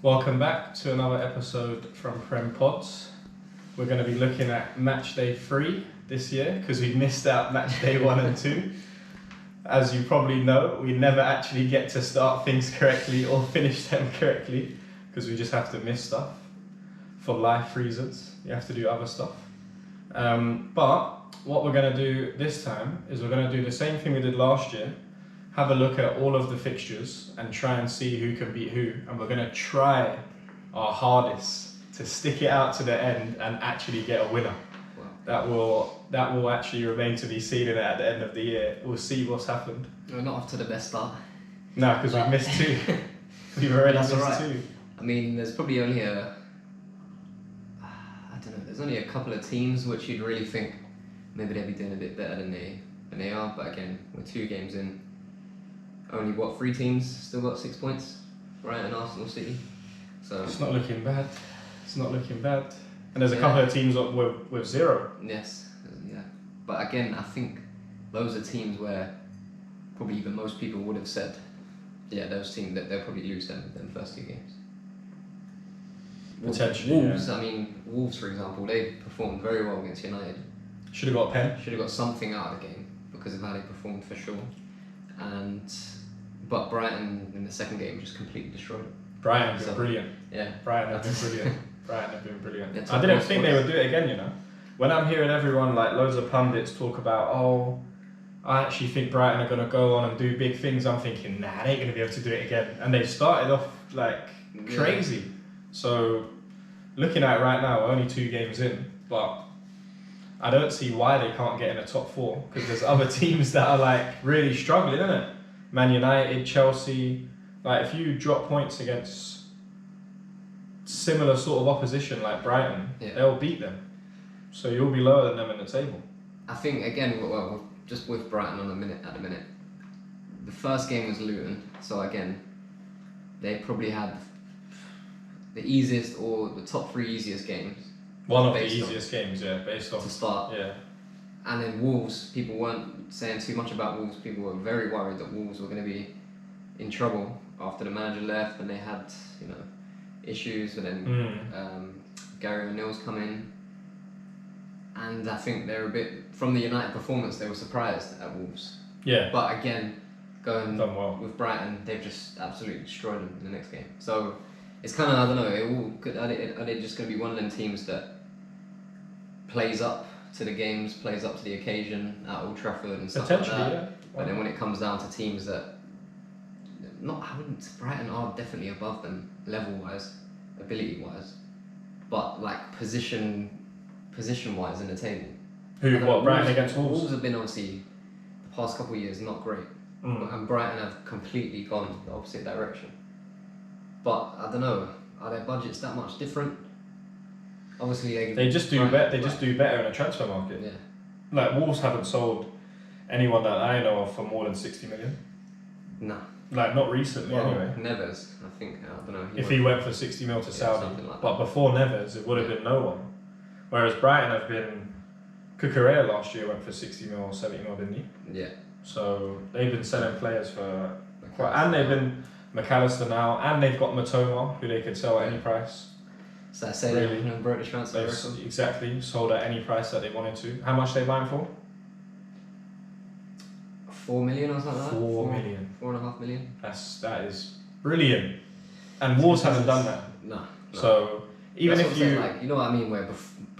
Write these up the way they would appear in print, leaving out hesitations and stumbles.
Welcome back to another episode from Prempods. We're going to be looking at match day 3 this year because we missed out match day 1 and 2. As you probably know, we never actually get to start things correctly or finish them correctly because we just have to miss stuff for life reasons. You have to do other stuff. But what we're going to do this time is we're going to do the same thing we did last year. Have a look at all of the fixtures and try and see who can beat who, and we're going to try our hardest to stick it out to the end and actually get a winner. Wow. That will actually remain to be seen at the end of the year. We'll see what's happened. We're not off to the best start. No, because we've missed 2. We've already missed 2. I mean, there's probably only there's only a couple of teams which you'd really think maybe they'd be doing a bit better than they are. But again, we're 2 games in. Only 3 teams still got 6 points, Brighton, Arsenal, City. So it's not looking bad. It's not looking bad. And there's a couple of teams with 0. Yes, yeah. But again, I think those are teams where probably even most people would have said, yeah, those teams that they'll probably lose them first 2 games. Potentially. Wolves. Yeah. I mean, Wolves, for example, they performed very well against United. Should have got a pen. Should have got something out of the game because of how they performed for sure. But Brighton in the second game just completely destroyed it. Brighton have been brilliant. Yeah. Brighton have been brilliant. Brighton have been brilliant. Yeah, I didn't think they would do it again, you know. When I'm hearing everyone, like loads of pundits talk about, I actually think Brighton are going to go on and do big things, I'm thinking, nah, they ain't going to be able to do it again. And they started off like crazy. Yeah. So looking at it right now, we're only 2 games in, but I don't see why they can't get in the top 4 because there's other teams that are like really struggling, isn't it? Man United, Chelsea, like if you drop points against similar sort of opposition like Brighton, they'll beat them. So you'll be lower than them in the table. I think again, well, just with Brighton at the minute, the first game was Luton, so again, they probably had the easiest or the top 3 easiest games. One of the easiest games, based on to start. Yeah. And then Wolves, people weren't saying too much about Wolves. People were very worried that Wolves were going to be in trouble after the manager left and they had, issues. And then Gary O'Neill's come in. And I think they're a bit, from the United performance, they were surprised at Wolves. Yeah. But again, going done well with Brighton, they've just absolutely destroyed them in the next game. So it's kind of, I don't know, are they just going to be one of them teams that plays up to the games, plays up to the occasion at Old Trafford and stuff like that? Yeah. But then when it comes down to teams that, Brighton are definitely above them level-wise, ability-wise, but like position-wise in the table. Brighton against Wolves? Wolves have been obviously, the past couple of years, not great. And Brighton have completely gone the opposite direction. But I don't know, are their budgets that much different? Obviously, they just do better. They just do better in a transfer market. Yeah. Like Wolves haven't sold anyone that I know of for more than 60 million. No. Like not recently, anyway. Neves, I think. I don't know. If he went for 60 mil to Saudi, like but before Neves, it would have been no one. Whereas Brighton have been. Cucurella last year went for 60 mil or 70 mil, didn't he? Yeah. So they've been selling players for and they've been McAllister now, and they've got Matoma, who they could sell at any price. So I say really? They broke the transfer record. Exactly, sold at any price that they wanted to. How much are they buying for? 4 million or something like that? 4 million. 4.5 million. That is brilliant. And Wolves haven't done that. No. So even if you you know what I mean, where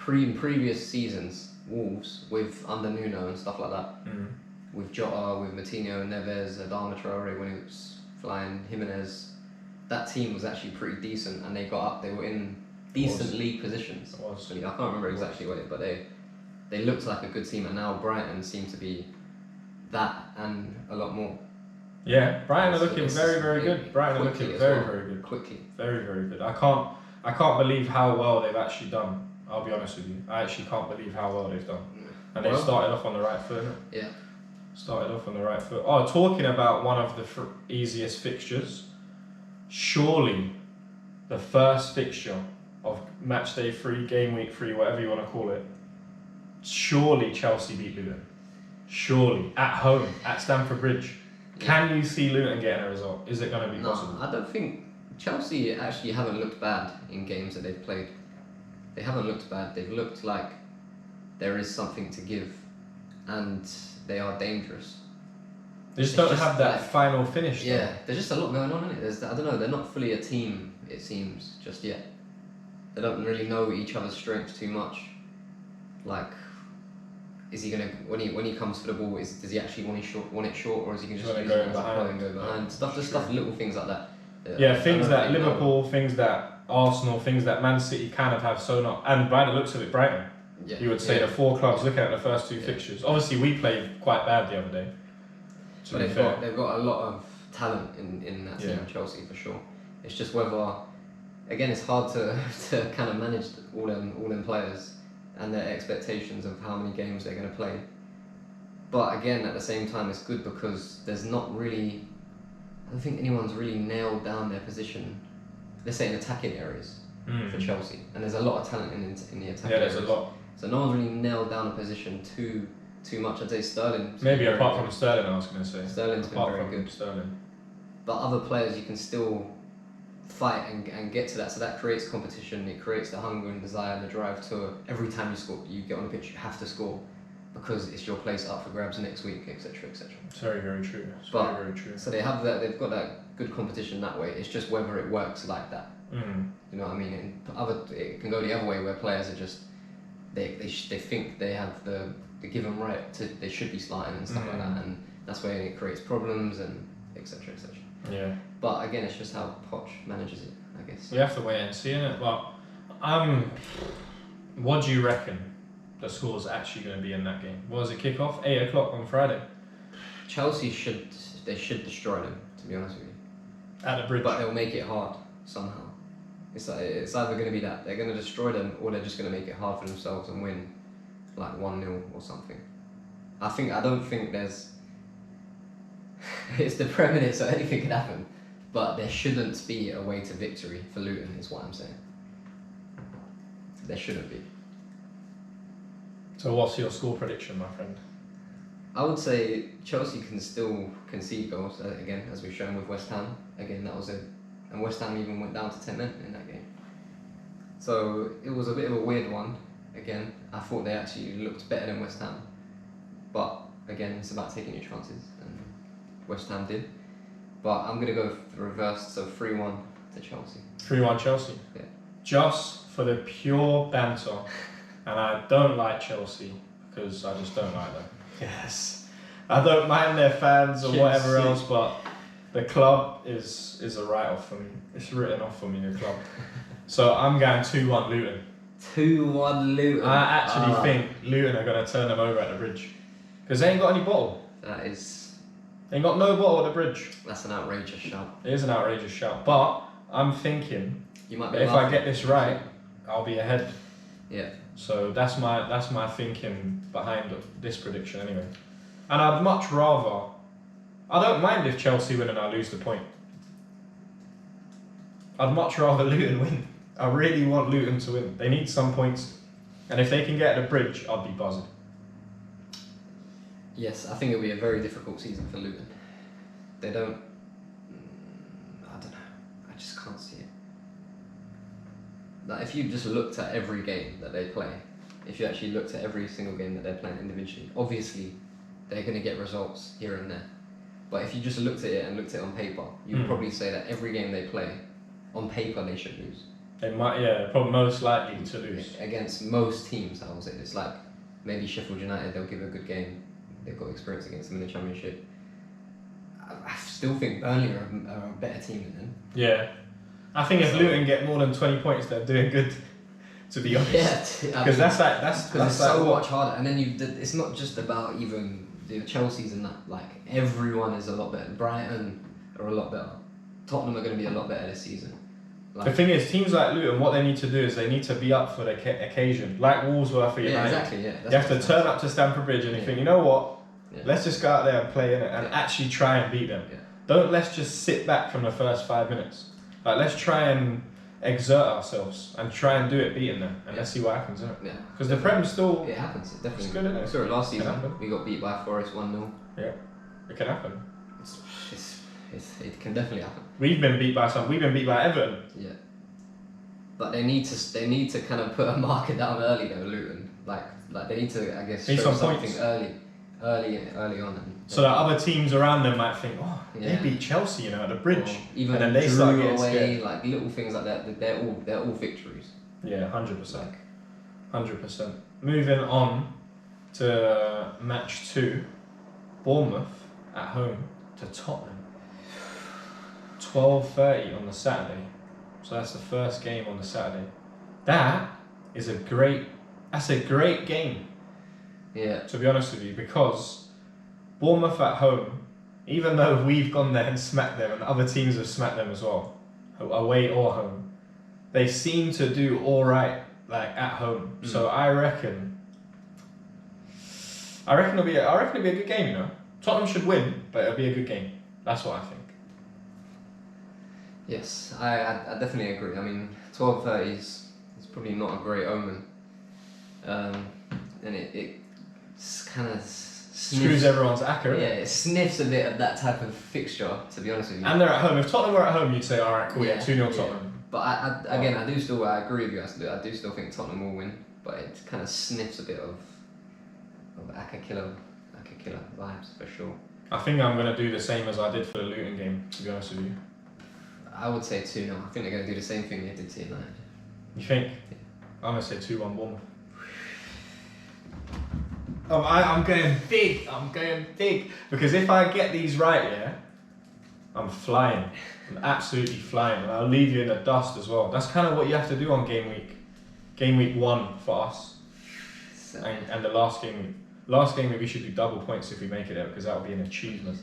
in previous seasons, Wolves with under Nuno and stuff like that, with Jota, with Matinho, Neves, Adama Traore when he was flying, Jimenez, that team was actually pretty decent, and they got up. They were in decent league positions. I can't remember exactly what but they looked like a good team, and now Brighton seem to be that and a lot more. Yeah, Brighton are looking very, very good. Brighton are looking very, very good. Quickly. Very, very good. I can't believe how well they've actually done. I'll be honest with you. I actually can't believe how well they've done. And they started off on the right foot. Yeah. Started off on the right foot. Oh, talking about one of the easiest fixtures, surely the first fixture of match day 3, game week 3, whatever you want to call it, surely Chelsea beat Luton. Surely. At home, at Stamford Bridge. Can you see Luton getting a result? Is it going to be possible? I don't think Chelsea actually haven't looked bad in games that they've played. They haven't looked bad. They've looked like there is something to give, and they are dangerous. They just don't have that final finish. Yeah, there's just a lot going on in it. I don't know. They're not fully a team, it seems, just yet. They don't really know each other's strengths too much. Like, is he gonna when he comes for the ball? Does he actually want it short, or is he gonna just use it as a ploy and go behind? Stuff, little things like that. Yeah, things that really Liverpool, things that Arsenal, things that Man City kind of have so not. And by the looks of it, Brighton. Yeah, you would say the 4 clubs looking at the first 2 fixtures. Obviously, we played quite bad the other day. But they've got a lot of talent in that team, Chelsea, for sure. It's just whether, again, it's hard to kind of manage all them players and their expectations of how many games they're going to play. But again, at the same time, it's good because there's not really, I don't think anyone's really nailed down their position, let's say in attacking areas for Chelsea. And there's a lot of talent in the attacking areas. Yeah, there's a lot. So no one's really nailed down a position too much. I'd say Sterling. Maybe apart from Sterling, I was going to say. Sterling's been very good. Sterling. But other players, you can still fight and get to that. So that creates competition. It creates the hunger and desire and the drive to every time you get on the pitch, you have to score because it's your place up for grabs next week, etc., etc. It's very, very true. Very true. So they have that. They've got that good competition that way. It's just whether it works like that. You know what I mean? It can go the other way where players are just they think they have the given right to they should be sliding and stuff like that, and that's where it creates problems and etc. etc. Yeah. But again, it's just how Poch manages it, I guess. We have to wait and see, innit? But what do you reckon the score's actually going to be in that game? What does it kick off? 8 o'clock on Friday. Chelsea should destroy them, to be honest with you. At the bridge. But they'll make it hard somehow. It's either going to be that they're going to destroy them, or they're just going to make it hard for themselves and win like 1-0 or something. I don't think there's it's the Premier League, so anything can happen, but there shouldn't be a way to victory for Luton is what I'm saying. There shouldn't be. So what's your score prediction, my friend? I would say Chelsea can still concede goals again, as we've shown with West Ham. Again, that was it. And West Ham even went down to 10 men in that game. So it was a bit of a weird one. Again, I thought they actually looked better than West Ham. But again, it's about taking your chances, and West Ham did. But I'm going to go the reverse, so 3-1 to Chelsea. 3-1 Chelsea? Yeah. Just for the pure banter. And I don't like Chelsea, because I just don't like them. Yes. I don't mind their fans or whatever else, but the club is a write-off for me. It's written off for me, the club. So I'm going 2-1 Luton. 2-1 Luton. I actually think Luton are going to turn them over at the bridge. Because they ain't got any bottle. That is... They ain't got no bottle at the bridge. That's an outrageous shout. It is an outrageous shout. But I'm thinking, you might be if I get this right, I'll be ahead. Yeah. So that's my thinking behind this prediction anyway. And I'd much rather... I don't mind if Chelsea win and I lose the point. I'd much rather Luton win. I really want Luton to win. They need some points. And if they can get at the bridge, I'd be buzzing. Yes, I think it'll be a very difficult season for Luton. They don't... I don't know. I just can't see it. Like, if you just looked at every game that they play, if you actually looked at every single game that they're playing individually, obviously they're going to get results here and there. But if you just looked at it and looked at it on paper, you would probably say that every game they play, on paper they should lose. They might, probably most likely to lose. Against most teams, I would say. It's like, maybe Sheffield United, they'll give a good game. They've got experience against them in the Championship. I still think Burnley are a better team than them. Yeah. I think if Luton get more than 20 points, they're doing good, to be honest. Yeah. Because that's it's so much harder. And then it's not just about even the Chelsea's and that. Like, everyone is a lot better. Brighton are a lot better. Tottenham are going to be a lot better this season. Like, the thing is, teams like Luton, what they need to do is they need to be up for the occasion. Like Wolves were for United. Yeah, exactly, yeah. You have to turn up to Stamford Bridge and you think, you know what? Yeah. Let's just go out there and play in it and actually try and beat them. Yeah. Let's just sit back from the first 5 minutes. Like, let's try and exert ourselves and try and do it beating them, and let's see what happens, isn't it? Yeah. Because the Prem still... It happens, it definitely. It's good, isn't it? We saw it last season. We got beat by Forest 1-0. Yeah, it can happen. it can definitely happen. We've been beat by Everton. Yeah. But they need to kind of put a marker down early though, Luton. Like they need to, I guess, Need show some something points. early on. And So that other teams around them might think, oh, Yeah. they beat Chelsea, you know, at the bridge. Or even and then they start drew getting away, scared. like little things like that. They're all victories. Yeah, 100%. 100%. Moving on to match 2, Bournemouth at home to Tottenham. 12:30 on the Saturday. So that's the first game on the Saturday. That's a great game, Yeah. to be honest with you, because Bournemouth at home, even though we've gone there and smacked them and other teams have smacked them as well, away or home, they seem to do all right, like at home. So I reckon it'll be a good game. You know, Tottenham should win, but it'll be a good game. That's what I think. Yes, I definitely agree. I mean, 12:30 is probably not a great omen, and it kind of Screws everyone's acca. Yeah, it sniffs a bit of that type of fixture. To be honest with you. And they're at home. If Tottenham were at home, you'd say, all right, cool, yeah, 2-0 Tottenham. But I agree with you. I do still think Tottenham will win, but it kind of sniffs a bit of acca killer vibes for sure. I think I'm gonna do the same as I did for the Luton game. To be honest with you. I would say 2-0. I think they're going to do the same thing they did to United. You think? Yeah. I'm gonna say 2-1 Bournemouth. I'm going big because if I get these right, yeah, I'm flying. I'm absolutely flying, and I'll leave you in the dust as well. That's kind of what you have to do on game week. Game week 1 for us, and the last game week. Last game week we should do double points if we make it there, because that will be an achievement.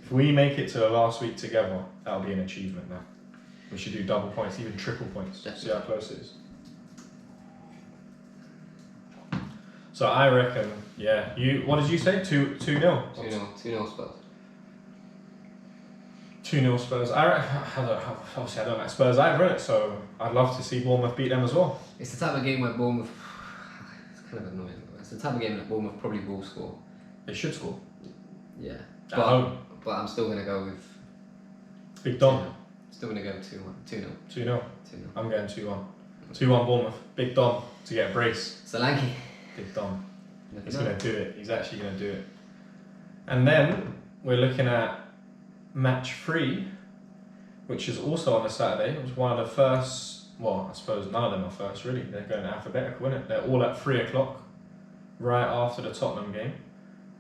If we make it to the last week together, that'll be an achievement now. We should do double points, even triple points. Definitely. See how close it is. So I reckon, yeah. What did you say? 2-0. 2-0 Spurs. 2-0 Spurs. Obviously I don't like Spurs either, innit? So I'd love to see Bournemouth beat them as well. It's the type of game where Bournemouth. It's kind of annoying. It's the type of game that Bournemouth probably will score. They should score. Yeah. At home. But I'm still gonna go with. Big Dom. Still gonna go 2-1. 2-0. 2-0. I'm going 2-1. 2-1 Bournemouth. Big Dom to get a brace. Solanke. Big Dom. He's going to do it. He's actually going to do it. And then we're looking at match 3, which is also on a Saturday. It was one of the first. Well, I suppose none of them are first, really. They're going alphabetical, isn't it? They're all at 3 o'clock, right after the Tottenham game.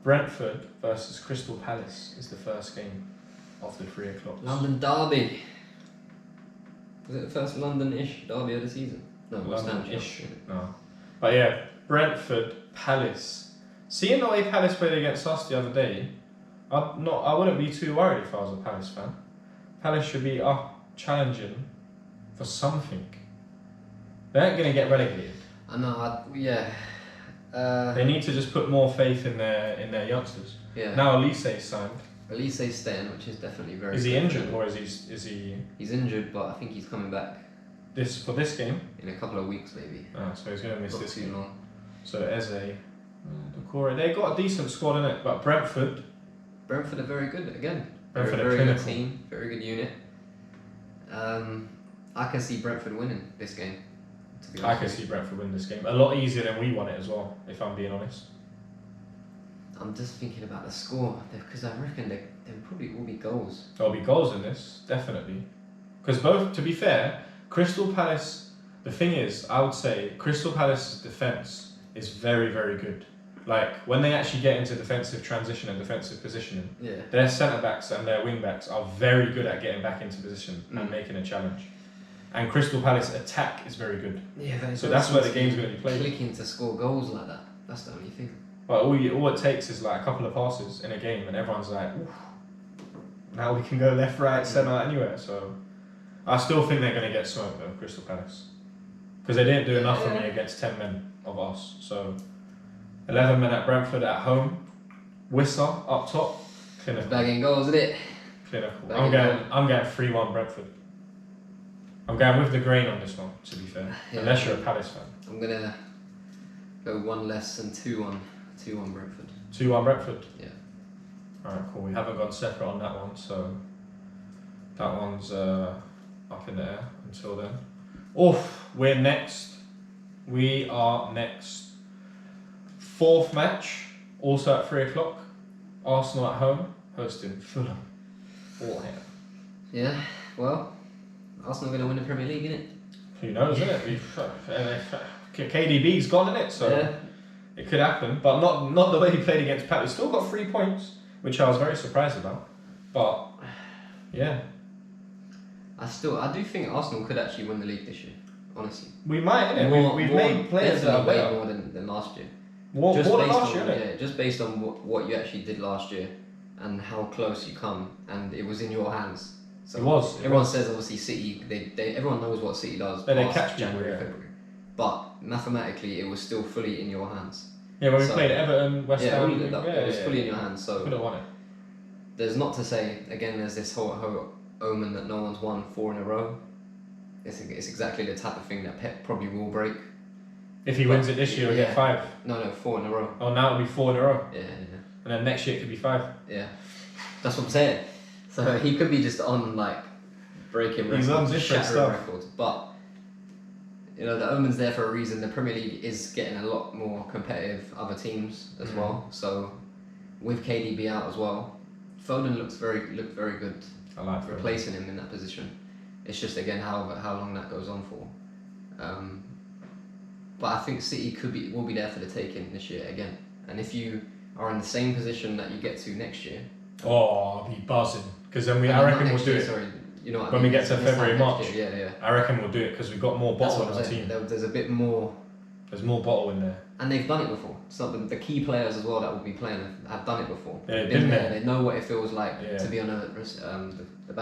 Brentford versus Crystal Palace is the first game of the 3 o'clock. London derby. Was it the first London-ish derby of the season? No, London-ish. No. But yeah, Brentford, Palace. Seeing the way Palace played against us the other day, I wouldn't be too worried if I was a Palace fan. Palace should be up challenging for something. They aren't going to get relegated. I know, yeah. They need to just put more faith in their youngsters. Yeah. Now Elise signed. Elise's staying, which is definitely very. Is he injured or is he? He's injured, but I think he's coming back. For this game? In a couple of weeks, maybe. Ah, so he's going to miss Not this too game. long. So Eze, Decore, they got a decent squad in it, but Brentford are very good again. Brentford very are good clinical. team, very good unit. I can see Brentford winning this game. To be honest I can see Brentford win this game. A lot easier than we won it as well, if I'm being honest. I'm just thinking about the score because I reckon there probably will be goals. There'll be goals in this, definitely. Because both, to be fair, Crystal Palace, the thing is, I would say Crystal Palace's defence is very, very good. Like, when they actually get into defensive transition and defensive positioning, their centre-backs and their wing-backs are very good at getting back into position and making a challenge. And Crystal Palace attack is very good. Yeah, so that's where the game's going to be played. Clicking to score goals like that, that's the only thing. But all it takes is like a couple of passes in a game and everyone's like, oof, now we can go left, right, centre, anywhere. So I still think they're going to get smoked though, Crystal Palace. Because they didn't do enough for me against 10 men of us. So 11 men at Brentford at home. Wissa up top. Clinical. Bagging goals, isn't it? Clinical. I'm going 3-1 Brentford. I'm going with the grain on this one, to be fair. Yeah. Unless you're a Palace fan. I'm going to go one less than 2-1. 2-1 Brentford. 2-1 Brentford? Yeah. Alright, cool. We haven't gone separate on that one, so That one's up in the air until then. Oof, we're next. We are next. 4th match, also at 3 o'clock. Arsenal at home, hosting Fulham. All here. Yeah, well, Arsenal are going to win the Premier League, innit? Who knows, innit? KDB's gone, innit? So Yeah. it could happen, but not the way he played against Palace. He's still got 3 points, which I was very surprised about. But yeah, I do think Arsenal could actually win the league this year, honestly. we might, innit? We've made players that are way better. more than last year. More than last year, on, innit? yeah, just based on what you actually did last year and how close you come, and it was in your hands. So everyone says obviously City, everyone knows what City does. They past catch people, January, yeah. February, but mathematically it was still fully in your hands. Yeah, when we played Everton, West Ham, it was fully in your hands. So could have won it. there's not to say again. There's this whole omen that no one's won 4 in a row. It's exactly the type of thing that Pep probably will break. If he wins it this year, we'll get 5. No, 4 in a row. Oh, now it'll be 4 in a row. Yeah. And then next year it could be 5. Yeah, that's what I'm saying. So he could be just on like breaking records, He's on different shattering stuff. records. But you know the omen's there for a reason. The Premier League is getting a lot more competitive. Other teams as well. So with KDB out as well, Foden looked very good. I like replacing him in that position. It's just again how long that goes on for. But I think City will be there for the taking this year again. And if you are in the same position that you get to next year, I'll be buzzing because then I reckon we'll do it. Sorry, you know what when I mean? we get to February, March. Yeah. I reckon we'll do it because we've got more bottle in our team. There's a bit more. There's more bottle in there. And they've done it before. So the key players as well that will be playing have done it before. Yeah, they've been there. They know what it feels like to be on the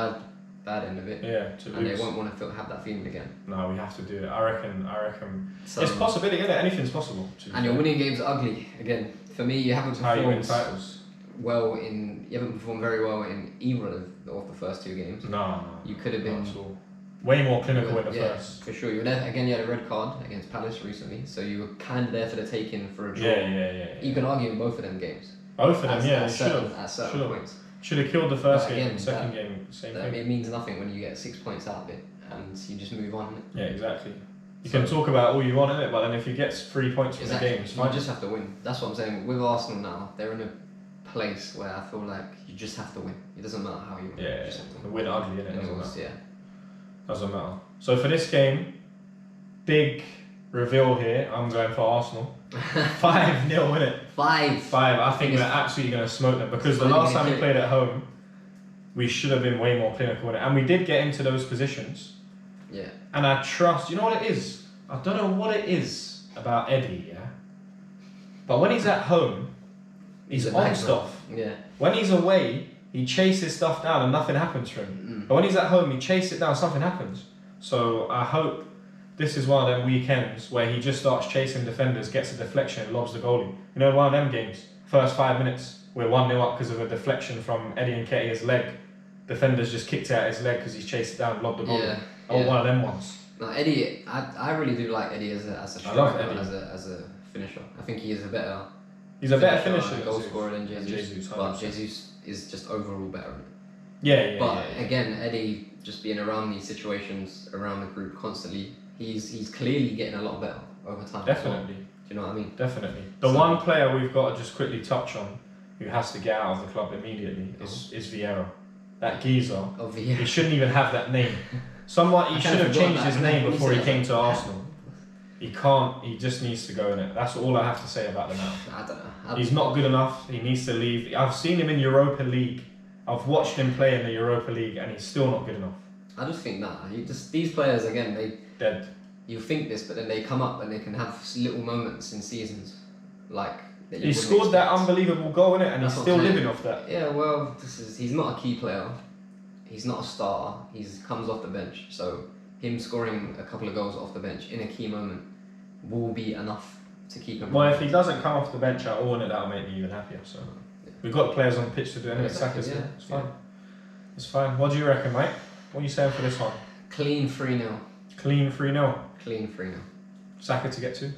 bad end of it. Yeah, and they won't want to have that feeling again. No, we have to do it. I reckon. So, it's possibility, isn't it? Anything's possible. And your winning games are ugly. Again, for me, you haven't How you win performed titles. you haven't performed very well in either of the first 2 games. No. You could have been way more clinical in the first. For sure. You were there again. You had a red card against Palace recently, so you were kind of there for the taking for a draw. Yeah. You can argue in both of them games. Both of them, at certain points. Should have killed the first But game, again, second game, same thing. It means nothing when you get 6 points out of it and you just move on. Yeah, exactly. You can talk about all you want in it, but then if you get 3 points from the game, it's fine. You just have to win. That's what I'm saying. With Arsenal now, they're in a place where I feel like you just have to win. It doesn't matter how you win. Yeah, you just have to win ugly, innit? Doesn't matter. So for this game, big reveal here. I'm going for Arsenal. 5-0, innit? 5. I think we're absolutely going to smoke them because the last time we played at home, we should have been way more clinical in it, and we did get into those positions. Yeah. And I trust. You know what it is? I don't know what it is about Eddie, yeah. But when he's at home, he's on stuff. Yeah. When he's away, he chases stuff down and nothing happens for him. But when he's at home, he chases it down, something happens. So I hope this is one of them weekends where he just starts chasing defenders, gets a deflection, and lobs the goalie. You know, one of them games, first 5 minutes, we're 1-0 up because of a deflection from Eddie Nketiah's leg. Defenders just kicked it at his leg because he's chased it down and lobbed the goalie. Yeah. One of them ones. No, Eddie, I really do like Eddie as a striker, as a finisher. I think he is a better. He's a better finisher, goal scorer than Jesus. But 100%. Jesus is just overall better. Yeah. Again, Eddie just being around these situations, around the group constantly, he's clearly getting a lot better over time. Definitely. Do you know what I mean? Definitely. The one player we've got to just quickly touch on, who has to get out of the club immediately, is Vieira. That geezer. He shouldn't even have that name. He should have changed his name before he came to Arsenal. He can't. He just needs to go in it. That's all I have to say about the man. I don't know. He's not good enough. He needs to leave. I've seen him in Europa League. I've watched him play in the Europa League, and he's still not good enough. I just think these players again. Dead. You think this, but then they come up and they can have little moments in seasons, like. He scored that unbelievable goal in it, and he's still living off that. Yeah, well, he's not a key player. He's not a starter. He comes off the bench, so him scoring a couple of goals off the bench in a key moment will be enough to keep him. Well, if he doesn't come off the bench at all, that'll make me even happier. So we've got players on the pitch to do it. Exactly, it's fine. It's fine. What do you reckon, mate? What are you saying for this one? Clean 3-0. Clean 3-0. Clean 3-0. Saka to get 2.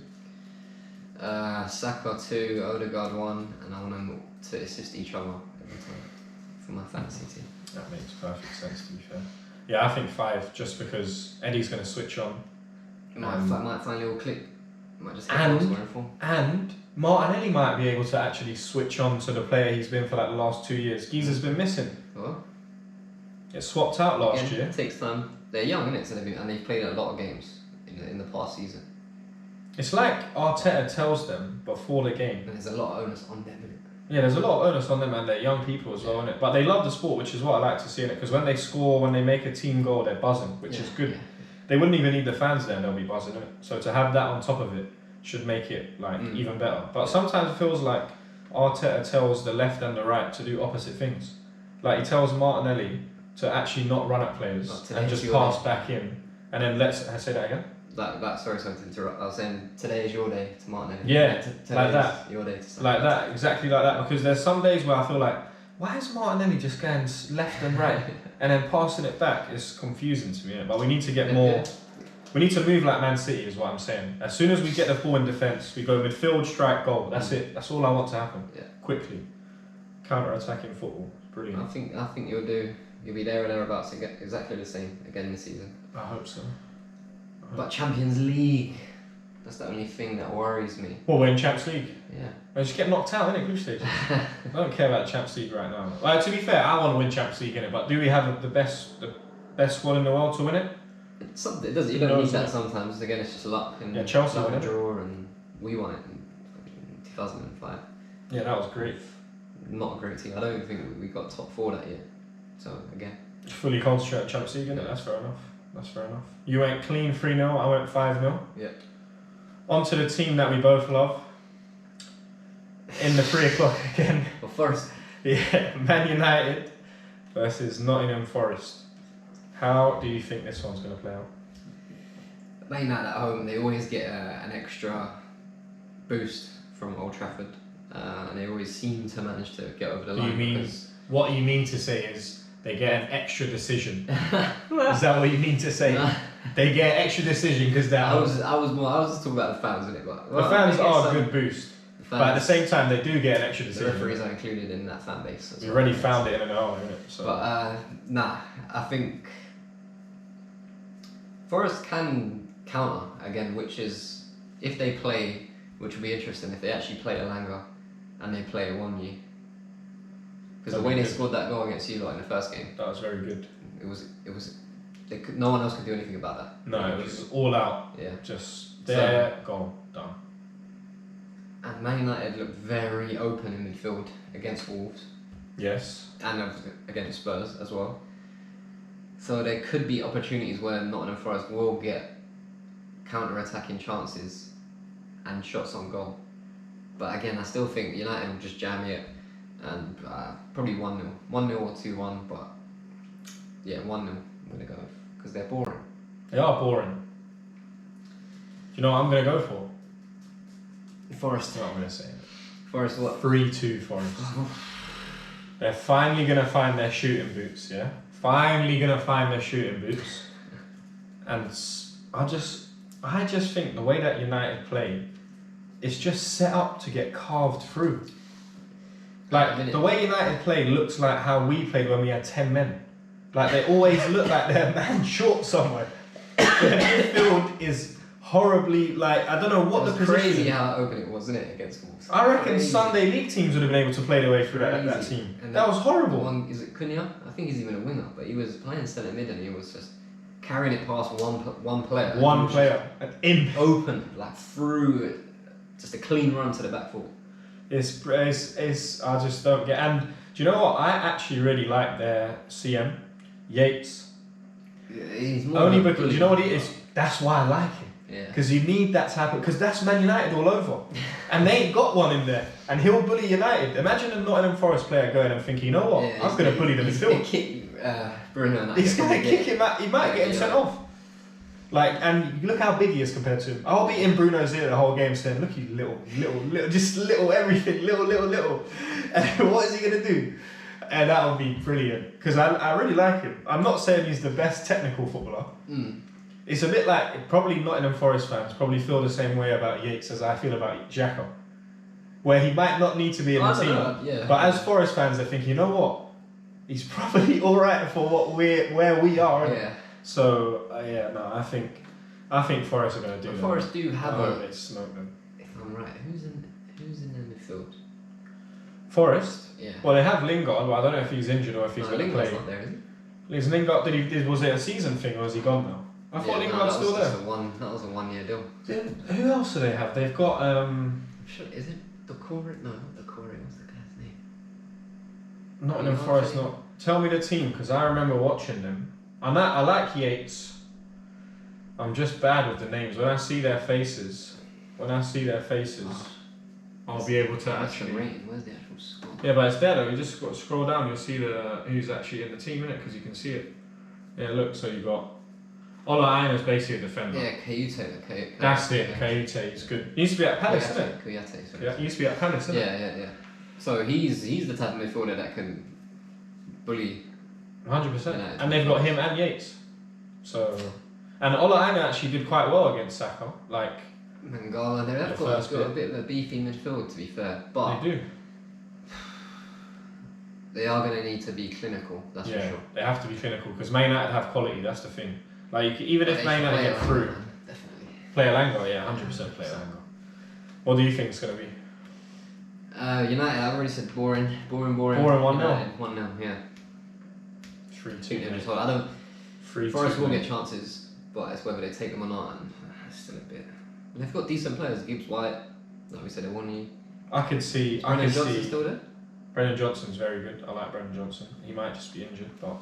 Saka 2, Odegaard 1, and I want them to assist each other every time. for my fantasy team. That makes perfect sense, to be fair. Yeah, I think 5, just because Eddie's going to switch on. It might finally all click. Might just and Martinelli might be able to actually switch on to the player he's been for like the last 2 years. Geezer's been missing. Well, It swapped out last year. It takes time. They're young, innit? So they've played a lot of games in the past season. It's like Arteta tells them before the game. And there's a lot of onus on them, innit? Yeah, there's a lot of onus on them and they're young people as well, innit? But they love the sport, which is what I like to see, innit? Because when they score, when they make a team goal, they're buzzing, which is good. Yeah. They wouldn't even need the fans there and they'll be buzzing, innit? So to have that on top of it should make it even better. But sometimes it feels like Arteta tells the left and the right to do opposite things. Like he tells Martinelli to actually not run at players and just pass back in, and then say that again. Sorry to interrupt. I was saying today is your day to Martinelli. Yeah, today like that. Your day to like that, exactly like that. Because there's some days where I feel like, why is Martinelli just going left and right and then passing it back? It's confusing to me. But we need to get more. Yeah. We need to move like Man City, is what I'm saying. As soon as we get the ball in defence, we go midfield, strike, goal. That's it. That's all I want to happen. Yeah. Quickly, counter-attacking football. Brilliant. I think you'll be there or thereabouts to get exactly the same again this season. I hope so. But Champions League, that's the only thing that worries me. Well, we're in Champions League. Yeah. We just get knocked out, innit, group stages. I don't care about Champions League right now. Well, to be fair, I want to win Champions League, innit, but do we have the best squad in the world to win it? It doesn't. You don't need that sometimes. Again, it's just luck and Chelsea luck won and it. draw, and we won it in 2005. Yeah, that was great. Not a great team. I don't even think we got top 4 that year. So again, fully concentrate on Champions League, innit? That's fair enough. You went clean 3-0. I went 5-0. Yeah. On to the team that we both love. In the 3 o'clock again. Well, first. Yeah, Man United versus Nottingham Forest. How do you think this one's going to play out? Man United at home, they always get an extra boost from Old Trafford, and they always seem to manage to get over the line. What you mean to say is they get an extra decision? Is that what you mean to say? They get an extra decision because they're. I was just talking about the fans, innit? But the fans are a good boost. But at the same time, they do get an extra decision. The referees are included in that fan base. We already found it in an hour, innit? So. But I think Forest can counter again, which is if they play, which will be interesting if they actually play Elanga and they play Iwanyi. Because the way they scored that goal against you lot in the first game, that was very good. It was. No one else could do anything about that. No, it was all out. Yeah. Just there, goal, done. And Man United looked very open in midfield against Wolves. Yes. And against Spurs as well. So there could be opportunities where Nottingham Forest will get counter-attacking chances and shots on goal. But again, I still think United will just jam it and probably 1-0. 1-0 or 2-1, but yeah, 1-0 I'm going to go because they're boring. They are boring. Do you know what I'm going to go for? Forest. That's what I'm going to say. Forest what? 3-2 Forest. They're finally going to find their shooting boots, yeah? Finally going to find their shooting boots. And I just think the way that United play, it's just set up to get carved through. Like, the way United play looks like how we played when we had 10 men. Like, they always look like they're a man short somewhere. The midfield is horribly, like, I don't know what the position is. Crazy how open it was, isn't it, against Wolves? I reckon Sunday League teams would have been able to play their way through that team. And that was horrible. Is it Cunha? I think he's even a winger, but he was playing centre mid and he was just carrying it past one player. One player. In. Open, like through it. Just a clean run to the back foot. It's I just don't get. And do you know what? I actually really like their CM, Yates. He's more only because you know what it is. That's why I like him. Yeah. Because you need that to happen. Because that's Man United all over, and they ain't got one in there. And he'll bully United. Imagine a Nottingham Forest player going and thinking, you know what? Yeah, I'm going to bully the midfield. Bruno. He's going to kick him out. He might get him sent off. Like, and look how big he is compared to him. I'll be in Bruno's ear the whole game saying, look, you little, just little everything, little. And what is he going to do? And that'll be brilliant. Because I really like him. I'm not saying he's the best technical footballer. It's a bit like, probably Nottingham Forest fans probably feel the same way about Yates as I feel about Xhaka. Where he might not need to be in the team. Yeah. But as Forest fans, they're thinking, you know what? he's probably all right for where we are. Yeah. So I think Forest are going to do. Forest do have they smoke them. If I'm right, who's in the midfield? Forest. Yeah. Well, they have Lingard, but I don't know if he's injured or if he's going to play. Lingard's not there, is he? Is Lingard? Was it a season thing or is he gone now? I thought Lingard's still there. That was a 1 year deal. Then who else do they have? They've got Is it Decore? No, not Decore. What's the guy's name? Nottingham Forest. Not. Tell me the team because I remember watching them. I like Yates. I'm just bad with the names. When I see their faces, I'll be able to actually. Where's the actual score? Yeah, but it's there though. You just got to scroll down. You'll see who's actually in the team, innit? Because you can see it. Yeah, look. So you got. Ola is basically a defender. Yeah, Kayute. That's it. Kayute. He's good. He used to be at Palace, isn't it? Kayute. Yeah, he used to be at Palace, isn't it? Yeah. So he's the type of midfielder that can bully. 100%. And they've got him and Yates. So, and Ola actually did quite well against Saka. Like Mangala, they've got a bit of a beefy midfield, to be fair. But they do. They are going to need to be clinical. That's for sure. They have to be clinical because Man United have quality. That's the thing. Like even if Man United get through, definitely. Play Alanga, 100% play Alanga. What do you think it's going to be? United, I've already said boring. 1-0. 1-0, yeah. 3-2. I don't. 3-2. Forest will get chances, but it's whether they take them or not. And it's still a bit. And they've got decent players. Gibbs White, like we said, Ewani. I could see. Brennan Johnson's still there. Brennan Johnson's very good. I like Brennan Johnson. He might just be injured, but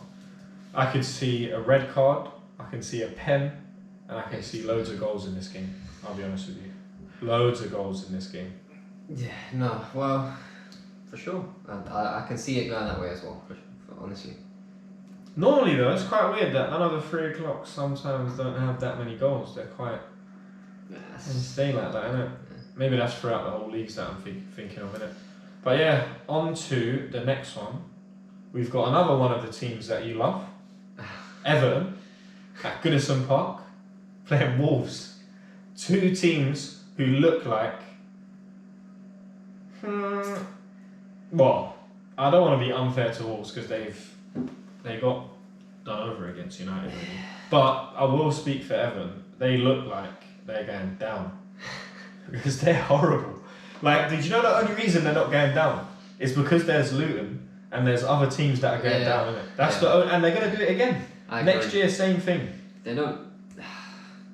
I could see a red card. I can see a pen, and I can see loads of goals in this game. I'll be honest with you, loads of goals in this game. Yeah, no, well, for sure. And I can see it going that way as well, honestly. Normally though, it's quite weird that none of the 3 o'clocks sometimes don't have that many goals. They're quite stay like that, innit? Yeah. Maybe that's throughout the whole leagues that I'm thinking of, innit? But yeah, on to the next one. We've got another one of the teams that you love, Everton, at Goodison Park, playing Wolves. 2 teams who look like... Well, I don't want to be unfair to Wolves because they got done over against United, really. But I will speak for Everton. They look like they're going down because they're horrible. Like, did you know the only reason they're not going down is because there's Luton and there's other teams that are going down, isn't it? That's and they're going to do it again. Next year, same thing. They don't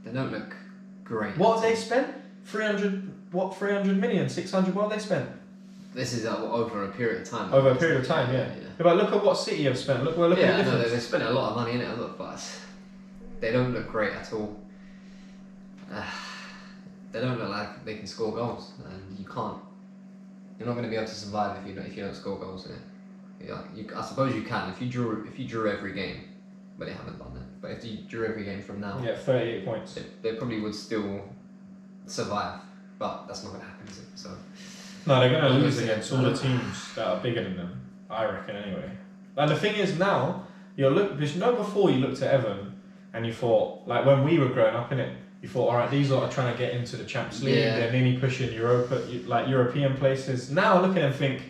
look great. What have they spent? 300 million, 600, what have they spent? This is over a period of time. Over a period of time, yeah. But look at what City have spent. Look at the difference. They spent a lot of money in it, but they don't look great at all. They don't look like they can score goals, and you can't. You're not going to be able to survive if you don't score goals. I suppose you can if you drew every game, but they haven't done that. But if you drew every game from now, 38 points. They probably would still survive, but that's not going to happen, is it? So. No, they're going to lose against all the teams that are bigger than them, I reckon, anyway. And the thing is now, before you looked at Everton and you thought, like when we were growing up, innit, you thought, all right, these lot are trying to get into the Champions League, they're nearly pushing European places. Now I look at them and think,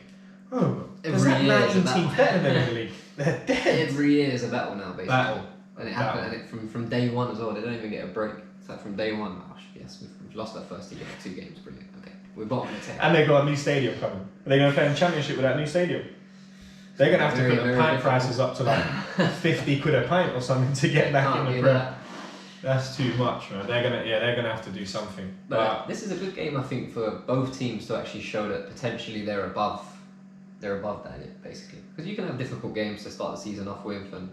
there's that 19 teams better than the league. They're dead. Every year is a battle now, basically. Battle. And it happened, and it from day one as well. They don't even get a break. It's like from day one, yes, we've lost our first 2 games, brilliant. Okay, we're bottom of the table. And they've got a new stadium coming. Are they going to play in the Championship with that new stadium? They're going to have to put the pint prices up to like 50 quid a pint or something to get back in the Prem. That's too much, man. They're gonna have to do something. But this is a good game, I think, for both teams to actually show that potentially they're above that, basically. Because you can have difficult games to start the season off with, and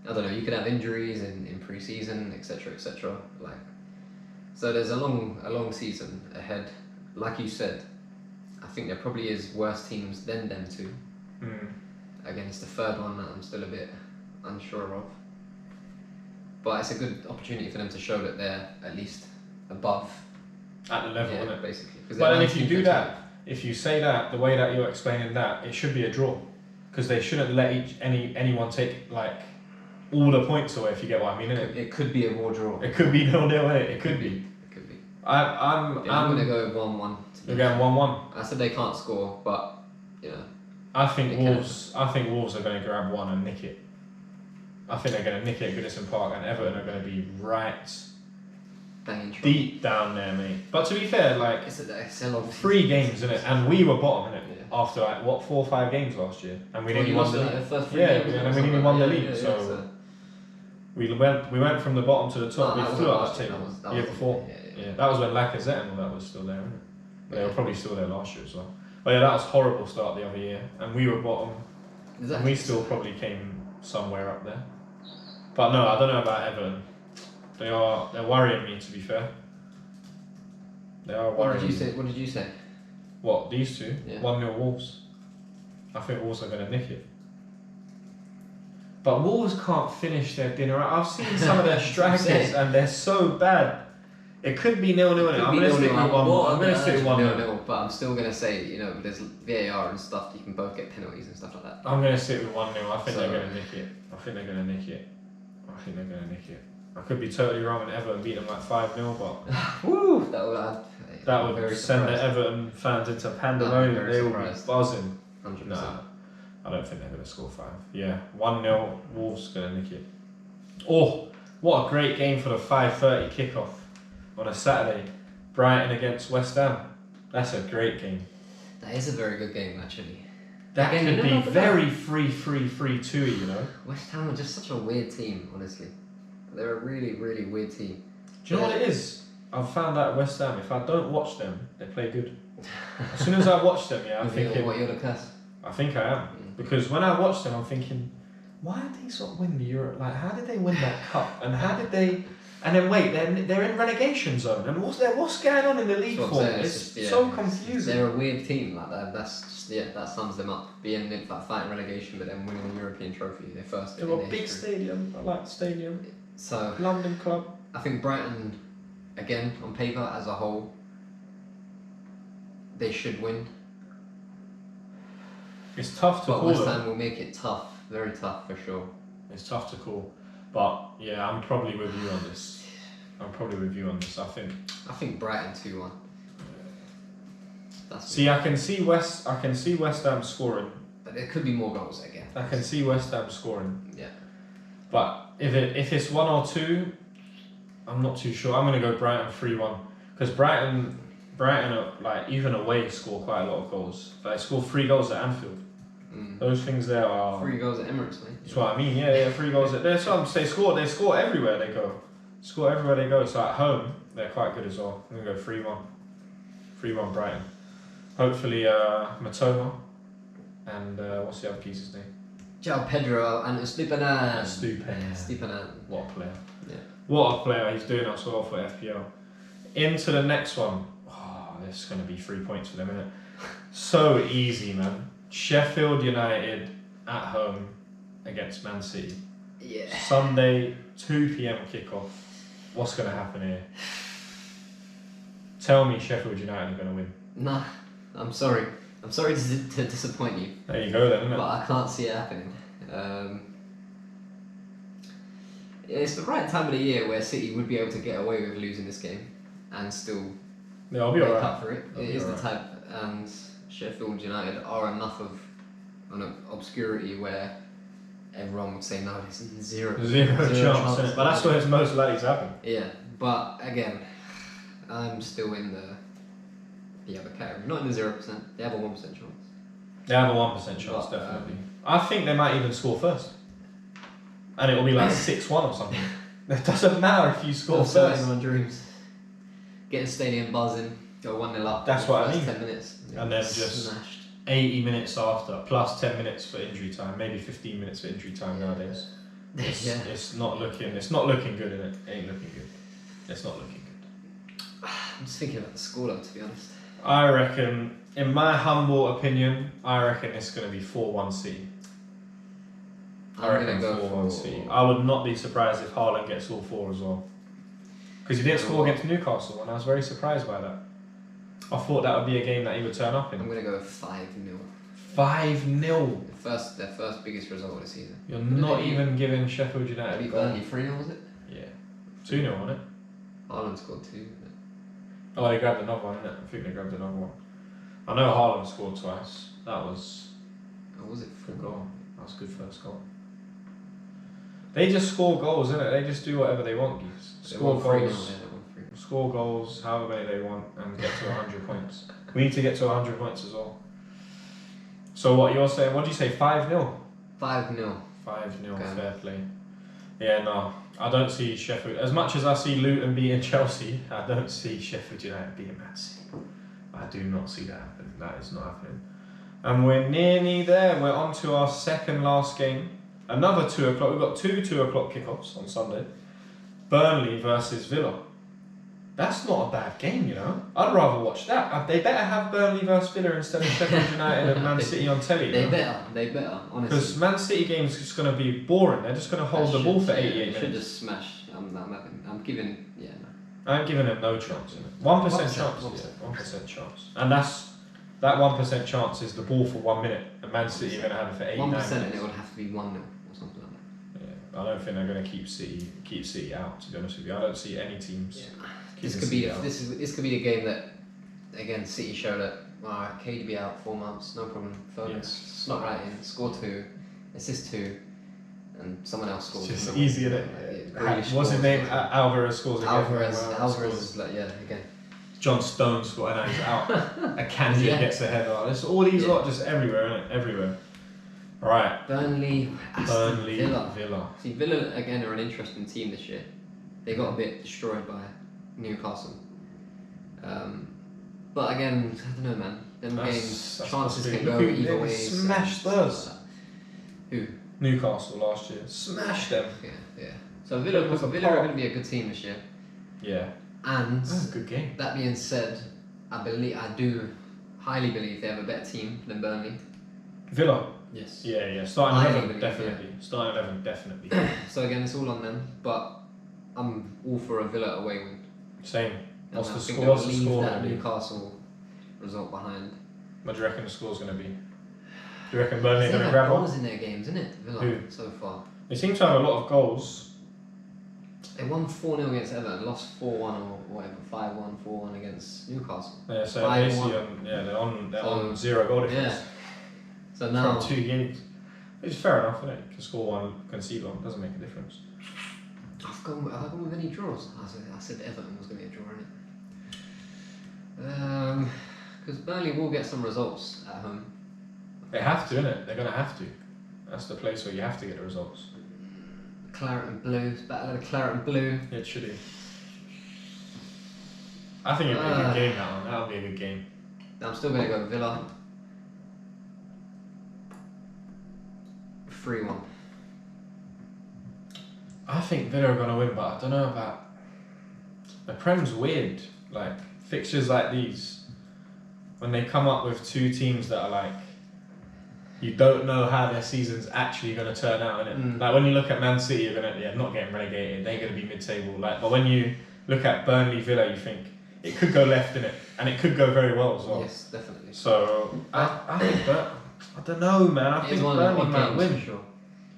I don't know, you could have injuries in pre-season, etc., etc. Like, so there's a long season ahead. Like you said, I think there probably is worse teams than them two. Again, it's the third one that I'm still a bit unsure of. But it's a good opportunity for them to show that they're at least above. At the level, isn't it? Basically. But then if you do that, if you say that, the way that you're explaining that, it should be a draw. Because they shouldn't let anyone take like all the points away, if you get what I mean, innit? It could be a raw draw. It could be 0-0, innit? It could be. It could be. I'm going to go 1-1. You're going 1-1? I said they can't score, but, you know. I think Wolves are going to grab one and nick it. I think they're going to nick it at Goodison Park, and Everton are going to be right deep down there, mate. But to be fair, like, it's a lot of 3 games, isn't it? And we were bottom, innit? Yeah. After like what 4 or 5 games last year, and we nearly won the league. First 3 Yeah, games and we nearly won the league. Yeah, So we went from the bottom to the top. We flew up that table. That Year was- before. Yeah. Yeah, that was when Lacazette and all that was still there, isn't it? But they were probably still there last year as well. But yeah, that was a horrible start the other year, and we were bottom, and we still probably came somewhere up there. But no, I don't know about Everton. They're worrying me, to be fair. They are worrying. What did you say? What, these two? Yeah. 1-0 Wolves. I think Wolves are going to nick it. But Wolves can't finish their dinner. I've seen some of their strikers and they're so bad. It could be 0-0. I'm going to stick with 1-0. I'm going to stick with 1-0. But I'm still going to say, you know, there's VAR and stuff. You can both get penalties and stuff like that. I'm going to stick with 1-0. I think they're going to nick it. I think they're going to nick it. I could be totally wrong and Everton beat them like 5-0, but Woo! that would send the Everton fans into pandemonium. They will be buzzing. 100%. Nah, I don't think they're going to score 5. Yeah, 1-0, Wolves going to nick it. Oh, what a great game for the 5:30 kickoff on a Saturday. Brighton against West Ham. That's a great game. That is a very good game, actually. That game could be very 3-3-3-2, you know? West Ham are just such a weird team, honestly. They're a really, really weird team. Do you know what it is? I've found out West Ham, if I don't watch them, they play good. As soon as I watch them, yeah, I'm thinking... What, you're the curse? I think I am. Because when I watch them, I'm thinking, why did they sort of win the Euro? Like, how did they win that cup? And how did they... And then wait, they're in relegation zone. And what's going on in the league form? It's so confusing. They're a weird team like that. That's just, that sums them up. Being in like fighting relegation, but then winning the European trophy. They're first. They were a big stadium. I like the stadium. So London club. I think Brighton, again on paper as a whole, they should win. It's tough to call. But West Ham will make it tough, very tough for sure. It's tough to call. But yeah, I'm probably with you on this. I think Brighton 2-1. I can see West Ham scoring. But there could be more goals again. I can see West Ham scoring. Yeah. But if it's 1 or 2, I'm not too sure. I'm gonna go Brighton 3-1 because Brighton are, like, even away score quite a lot of goals. They score 3 goals at Anfield. Those things there are 3 goals at Emirates, mate. That's what I mean. Yeah, 3 goals at. They score everywhere they go. So at home they're quite good as well. I'm gonna go 3-1. 3-1 Brighton. Hopefully Matoma and what's the other geezer's name? João Pedro and Estupiñán. Estupiñán. What a player. Yeah. What a player. He's doing us well for FPL. Into the next one. Oh, this is going to be 3 points for them, isn't it? So easy, man. Sheffield United at home against Man City. Yeah. Sunday, 2 p.m. kickoff. What's going to happen here? Tell me Sheffield United are going to win. Nah, I'm sorry. I'm sorry to disappoint you. There you go then, isn't it? But I can't see it happening. It's the right time of the year where City would be able to get away with losing this game and still I'll be make alright. up for it. It is the type, and Sheffield United are enough of an obscurity where everyone would say no, there's zero chance in it. But that's where it's most likely to happen. Yeah, but again, I'm still in the other category, not in the 0%. They have a 1% chance. They have a 1% chance, definitely. I think they might even score first. And it'll be like 6-1 or something. It doesn't matter if you score first. Everyone dreams. Get the stadium buzzing, go 1-0 up. That's what I mean. 10 minutes. And then just smashed. 80 minutes after, plus 10 minutes for injury time, maybe 15 minutes for injury time nowadays. It's not looking good, innit? It ain't looking good. It's not looking good. I'm just thinking about the scoreline, to be honest. I reckon, in my humble opinion, it's going to be 4-1 City. I reckon 4-1 City. I would not be surprised if Haaland gets all 4 as well. Because he didn't score against Newcastle, and I was very surprised by that. I thought that would be a game that he would turn up in. I'm going to go 5-0. 5-0? Their first biggest result of the season. You're not even giving Sheffield United a goal. 3-0 was it? Yeah. 2-0, wasn't it? Haaland scored 2. Oh, they grabbed another one, innit? I think they grabbed another one. I know Haaland scored twice. That was Or was it Good 4-0? goal. That was a good first goal. They just score goals, innit? They just do whatever they want. Score goals. Score goals, however many they want, and get to 100 points. We need to get to 100 points as well. So what you're saying? What do you say? 5-0. 5-0. 5-0. Okay. Fair play. Yeah, no, I don't see Sheffield. As much as I see Luton beating Chelsea, I don't see Sheffield United beating Man City. I do not see that happening. That is not happening. And we're nearly there. We're on to our second last game. Another 2 o'clock. We've got 2 o'clock kickoffs on Sunday. Burnley versus Villa. That's not a bad game, you know. I'd rather watch that. They better have Burnley versus Villa instead of Sheffield United and Man City on telly. They better, honestly. Because Man City game's just going to be boring. They're just going to hold the ball for 88 minutes. Should just smash. I'm giving, yeah, no. I'm giving them no chance. 1% chance. 1% chance. And that 1% chance is the ball for 1 minute, and Man City are going to have it for 89 minutes. 1% and it would have to be 1-0 or something like that. Yeah, I don't think they're going to keep City out. To be honest with you, I don't see any teams. Yeah. This could be the game that, again, City show that KDB out 4 months, no problem. Foden's slot right in, score 2, assist 2, and someone else scores. It's just easy, isn't it? What's his name? Alvarez scores again. Alvarez is like, yeah, again. John Stones scored, and he's out. Akanji gets a header. There's all these lot just everywhere, isn't it? Everywhere. All right. Burnley, Villa. See, Villa again are an interesting team this year. They got a bit destroyed by Newcastle. But again, I don't know, man. Them games, chances can go either way. Smashed Spurs. Who? Newcastle last year. Smashed them. Yeah. So Villa are going to be a good team this year. Yeah. And that's a good game. That being said, I do highly believe they have a better team than Burnley. Villa. Yes. Yeah. Starting 11, definitely. Starting 11, definitely. So again, it's all on them, but I'm all for a Villa away win. Same. And What's the I think score? they'll leave that Newcastle result behind. What do you reckon the score's going to be? Do you reckon Burnley are going to grab one? Goals in their games, isn't it? Villa so far. They seem to have a lot of goals. They won 4-0 against Everton, lost 4-1 or whatever, 5-1, 4-1 against Newcastle. Yeah, so they're on 0 goal difference. Yeah. So now from 2 games. Which is fair enough, isn't it? You can score 1, concede 1, doesn't make a difference. Have I gone with any draws? I said Everton was going to be a draw, innit? Because Burnley will get some results at home. They have to, innit? They're going to have to. That's the place where you have to get the results. Claret and blue, battle of the claret and blue. It should be. I think it'll be a good game, that one. That'll be a good game. I'm still going to go with Villa. 3-1. I think Villa are going to win, but I don't know about... The Prem's weird. Like, fixtures like these, when they come up with 2 teams that are like, you don't know how their season's actually going to turn out, innit? Like, when you look at Man City, you're going to, not getting relegated, they're going to be mid-table. Like, but when you look at Burnley, Villa, you think, it could go left, innit? And it could go very well as well. Yes, definitely. So, I think that... I don't know, man. I think Burnley might win. For sure.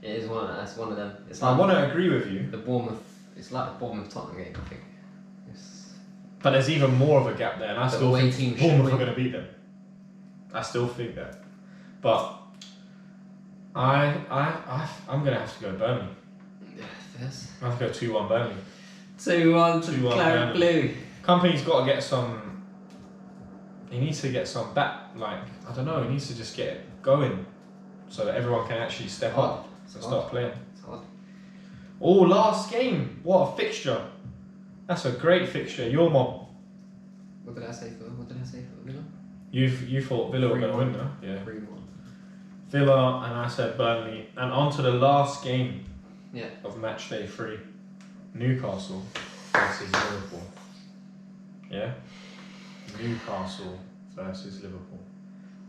It is one. That's one of them. It's I want to agree with you. The Bournemouth. It's like the Bournemouth Tottenham game, I think. But there's even more of a gap there, and I still think Bournemouth are going to beat them. I still think that, but I'm going to have to go Burnley. Yeah, first. I have to go 2-1 Burnley. 2-1 to Claret Blue. Company's got to get some. He needs to get some back. Like, I don't know. He needs to just get it going, so that everyone can actually step up and start playing. It's hard. Oh, last game! What a fixture! That's a great fixture. Your mob. What did I say for Villa? You thought Villa were going to win, though? Yeah. 3-1. Villa, and I said Burnley. And on to the last game of match day 3. Newcastle versus Liverpool. Yeah? Newcastle versus Liverpool.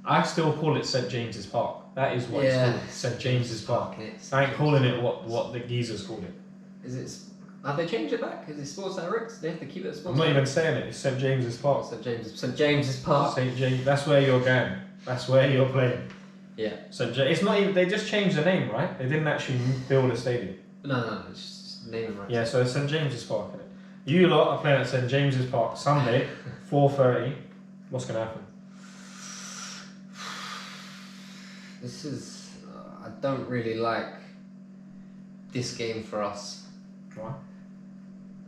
I still call it St James's Park. That is what it's called. St James's Park. I ain't calling it what the geezers called it. Is it? Have they changed it back? Is it Sports Direct? They have to keep it Sports I'm not even saying it. It's St James's Park. St James's Park. St James. That's where you're going. That's where you're playing. Yeah. It's not even. They just changed the name, right? They didn't actually build a stadium. No. It's just naming rights. Yeah. So it's St James's Park. Isn't it? You lot are playing at St James's Park Sunday, 4:30. What's gonna happen? This is. I don't really like this game for us. Why?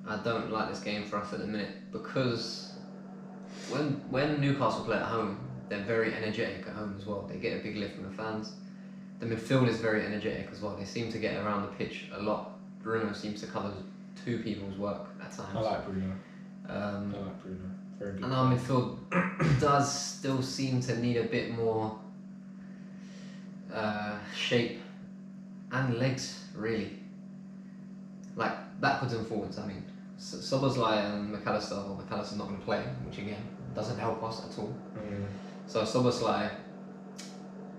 I don't like this game for us at the minute because when Newcastle play at home, they're very energetic at home as well. They get a big lift from the fans. The midfield is very energetic as well. They seem to get around the pitch a lot. Bruno seems to cover 2 people's work at times. I like Bruno. I like Bruno. Very good. And our midfield does still seem to need a bit more shape and legs, really. Like backwards and forwards. I mean, Szoboszlai and McAllister. Well, McAllister's not going to play, which again doesn't help us at all. So Szoboszlai,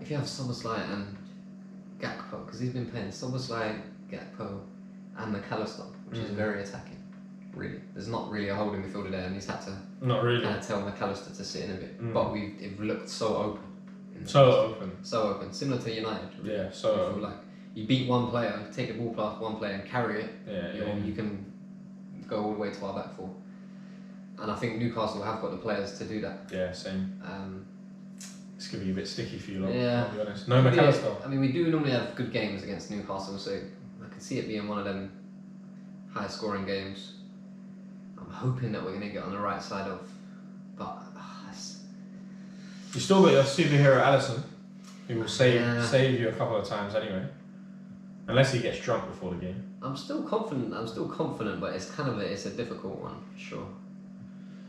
if you have Szoboszlai and Gakpo, because he's been playing Szoboszlai, Gakpo, and McAllister, which is very attacking. Really, there's not really a holding midfielder there, and he's had to kind of tell McAllister to sit in a bit. But it looked so open. So open, similar to United. Really. Yeah, so open. Like you beat one player, take the ball past one player and carry it. You can go all the way to our back 4. And I think Newcastle have got the players to do that. Yeah, same. It's going to be a bit sticky for you, lot, yeah. I'll be honest. No McAllister. I mean, we do normally have good games against Newcastle, so I can see it being one of them high scoring games. I'm hoping that we're going to get on the right side of, but you still got your superhero Alisson, who will save you a couple of times anyway, unless he gets drunk before the game. I'm still confident, but it's kind of it's a difficult one, sure.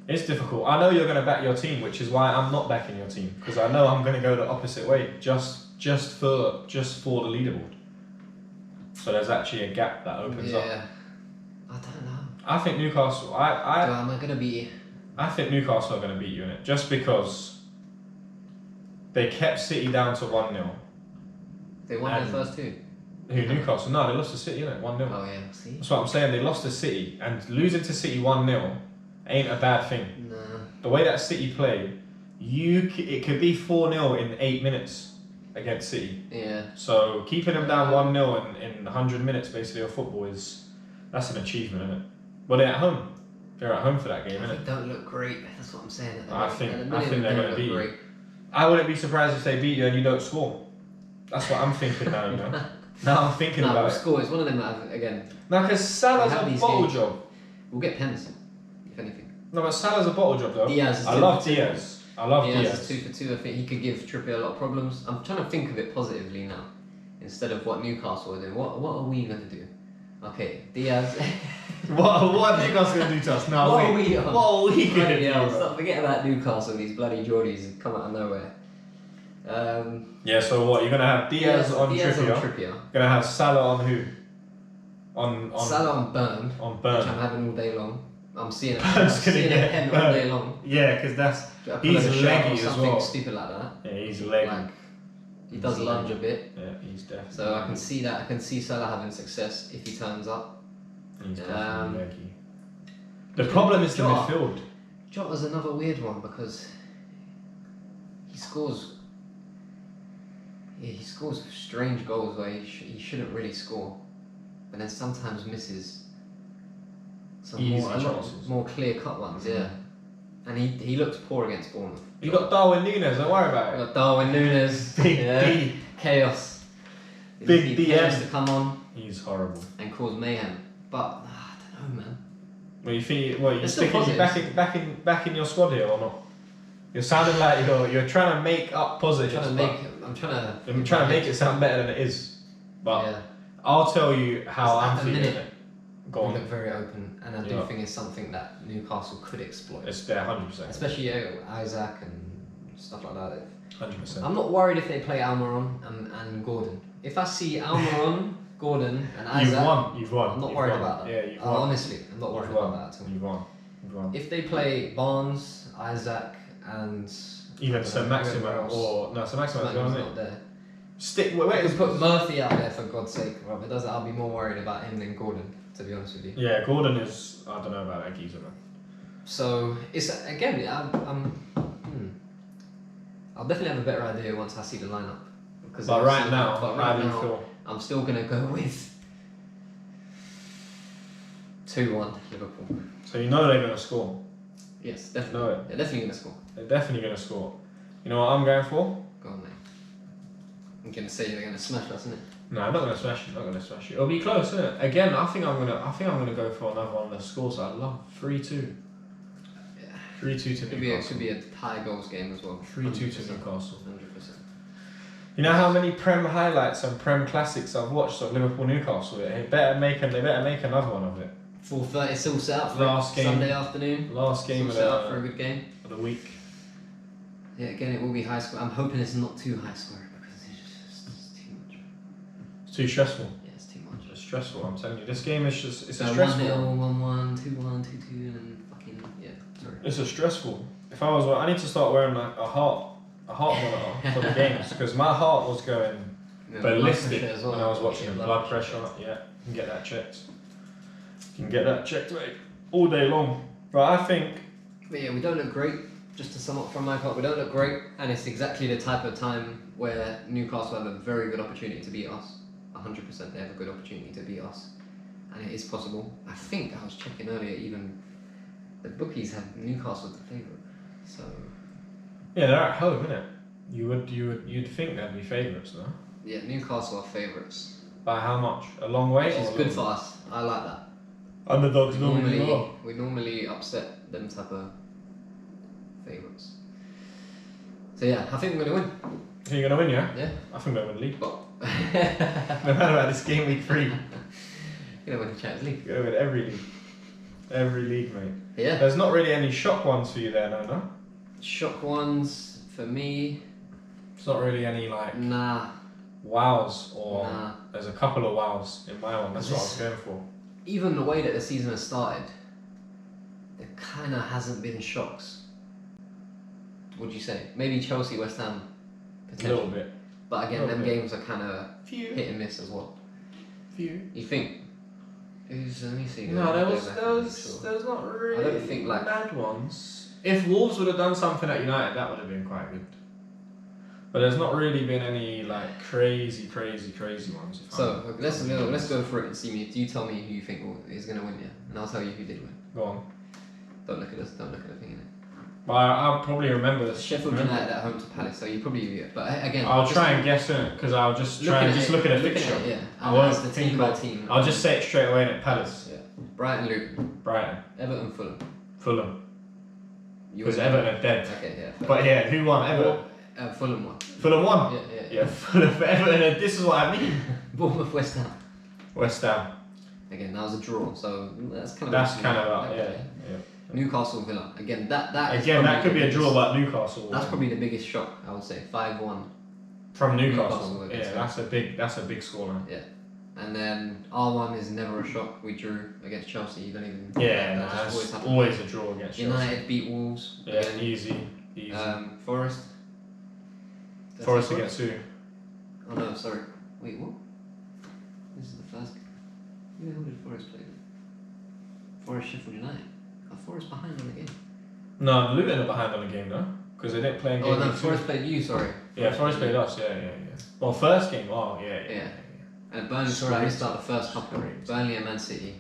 It's difficult. I know you're going to back your team, which is why I'm not backing your team, because I know I'm going to go the opposite way, just for the leaderboard. So there's actually a gap that opens up. Yeah, I don't know. I think Newcastle. Am I gonna be? I think Newcastle are going to beat you in it, just because they kept City down to 1-0. They won their first 2. Who, Newcastle? No, they lost to City, innit? 1-0. Oh yeah, see. That's what I'm saying. They lost to City, and losing to City 1-0 ain't a bad thing. Nah. The way that City play, it could be 4-0 in 8 minutes against City. Yeah. So keeping them down 1-0 in 100 minutes basically of football that's an achievement, isn't it? But they're at home. They're at home for that game, innit? They don't look great. That's what I'm saying. I think they're going to beat you. I wouldn't be surprised if they beat you and you don't score. That's what I'm thinking now, you know. Now I'm thinking about it. Score. It's one of them that again. No, because Salah's a bottle job. We'll get pens, if anything. No, but Salah's a bottle job though. I love Diaz. Diaz is 2 for 2. I think he could give Trippier a lot of problems. I'm trying to think of it positively now, instead of what Newcastle are doing. What are we going to do? Okay, Diaz. what are Newcastle going to do to us? No, what are we going to do? Stop forgetting about Newcastle. These bloody Geordies come out of nowhere. Yeah. So what? You're going to have Diaz on Trippier. Going to have Salah on who? On Salah on Burn. On Burn. Which I'm having all day long. I'm seeing a pen all day long. Yeah, because he's leggy as well. Something stupid like that. Yeah, he's leggy. Like, he does lunge a bit. Yeah, he's definitely. So I can see that. I can see Salah having success if he turns up. He's definitely leggy. The problem is the midfield. Jota's another weird one because he scores. Yeah, he scores strange goals where he shouldn't really score, but then sometimes misses. Some more clear-cut ones, yeah. And he looks poor against Bournemouth. You got Darwin Núñez, don't worry about it. You got Darwin Núñez. Big D. Chaos. Big DM. To come on. He's horrible. And cause mayhem. But, I don't know, man. Well, you think, you sticking back in your squad here or not? You're sounding like you're trying to make up positives. I'm trying to make it sound better than it is. But yeah. I'll tell you how I'm feeling it. We look very open, and I do think it's something that Newcastle could exploit. It's there, 100%. Especially Isaac and stuff like that. 100%. I'm not worried if they play Almiron and Gordon. If I see Almiron, Gordon, and Isaac, you've won. I'm not worried about that. Yeah, you've won. Honestly, I'm not worried about that at all. You've won. If they play Barnes, Isaac, and even Sir Maximin Sir Maximin's not there. Put Murphy out there for God's sake. I'll be more worried about him than Gordon, to be honest with you. Yeah, Gordon is. I don't know about that geezer, man. So it's again. I'll definitely have a better idea once I see the lineup. But right now, how do you feel? I'm still gonna go with 2-1 Liverpool. So you know they're gonna score. Yes, definitely. Know it. They're definitely gonna score. They're definitely gonna score. You know what I'm going for? Go on, mate. I'm gonna say they're gonna smash us, isn't it? No, I'm not gonna smash it. Not gonna smash it. It'll be close, isn't it? Again, I think I'm gonna go for another one of the scores I love. 3-2. Yeah. 3-2 to Newcastle. It could be a high goals game as well. 3-2 to Newcastle. 100%. You know how many Prem highlights and Prem classics I've watched of Liverpool Newcastle? They better make another one of it. 4:30, it's all set up for Last game. Sunday afternoon. Last game It's of all set up for a the, good game. of the week. Yeah, again, it will be high score. I'm hoping it's not too high scoring because it's too much. It's too stressful. Yeah, it's too much. It's stressful, I'm telling you. This game is just, it's a So stressful 1-0, one. 1-1, 2-1, 2-2, and then fucking, yeah, sorry. It's a stressful. If I was, I need to start wearing like a heart monitor for the games because my heart was going Yeah, ballistic blood pressure as well. when I was watching Yeah, the blood pressure. Yeah, you can get that checked. You can get that checked, mate, all day long. But I think. But yeah, we don't look great. Just to sum up from my part, we don't look great, and it's exactly the type of time where Newcastle have a very good opportunity to beat us. 100%, they have a good opportunity to beat us, and it is possible. I think I was checking earlier, even the bookies have Newcastle as the favourite. So Yeah, they're at home, innit? You'd think they'd be favourites, no? yeah, Newcastle are favourites, By how much? A long way. which or is a good long- for us. I like that. Underdogs normally are. We normally upset them type of favourites. So yeah, I think we're gonna win. So you're gonna win, yeah? Yeah. I think they'll win the league. But No matter about this game week 3, you're gonna win the Champions League. you're gonna win every league. Every league, mate. Yeah. There's not really any shock ones for you there, no? Shock ones for me. It's not really any like Nah. wows or Nah. there's a couple of wows in my one. That's what I was going for. Even the way that the season has started, there kind of hasn't been shocks. Would you say? Maybe Chelsea, West Ham, A potentially. little bit. But again, Little them bit. games are kind of Few. hit and miss as well. Few. You think? Let me see. No, there Go was back there and was make there was not really I don't think, like- mad ones. If Wolves would have done something at United, that would have been quite good. But there's not really been any like crazy ones. if So I'm- let's go for it and see me. You tell me who you think is going to win, yeah, and I'll tell you who did win. Go on. Don't look at this. Don't look at the thing in it. But I'll probably remember this. Sheffield United at home to Palace, so you probably. But again, I'll just try and guess it because I'll just look try and at just it, look at a look fixture. it, yeah. I And won't that's the think team by of- team. I'll just say it straight away in at Palace, Yeah. Brighton, Luton, Brighton, Everton, Fulham. Fulham. You Because win. Everton are dead. Okay, yeah. fair. But yeah, who won? Everton. Fulham won. Fulham won. Yeah. Yeah, Fulham. Everton. This is what I mean. Bournemouth, West Ham. West Ham. Again, that was a draw, so that's kind of. That's kind of okay. yeah. Newcastle, Villa. Again, that. is Again, probably that could the be a biggest- draw, but Newcastle. That's probably the biggest shock, I would say. 5-1. from Newcastle. Newcastle Yeah, against that's a big score, man. And then R1 is never a shock. We drew against Chelsea. You don't even. Yeah, that just that's happens. always a draw against Chelsea. United beat Wolves. Yeah, Again. easy. Forest. That's Forest it, against who? Oh no, sorry. Wait, what? This is the first. Who did Forest play? Forest Sheffield United. Are Forest behind on the game? No, Luton are behind on the game though, because they didn't play in game Oh no, week 2. Forest played you. Sorry. Yeah, Forest played us. Yeah. Well, first game. Oh, yeah. Yeah. And Burnley. Sorry, I missed out the first couple. Burnley and Man City.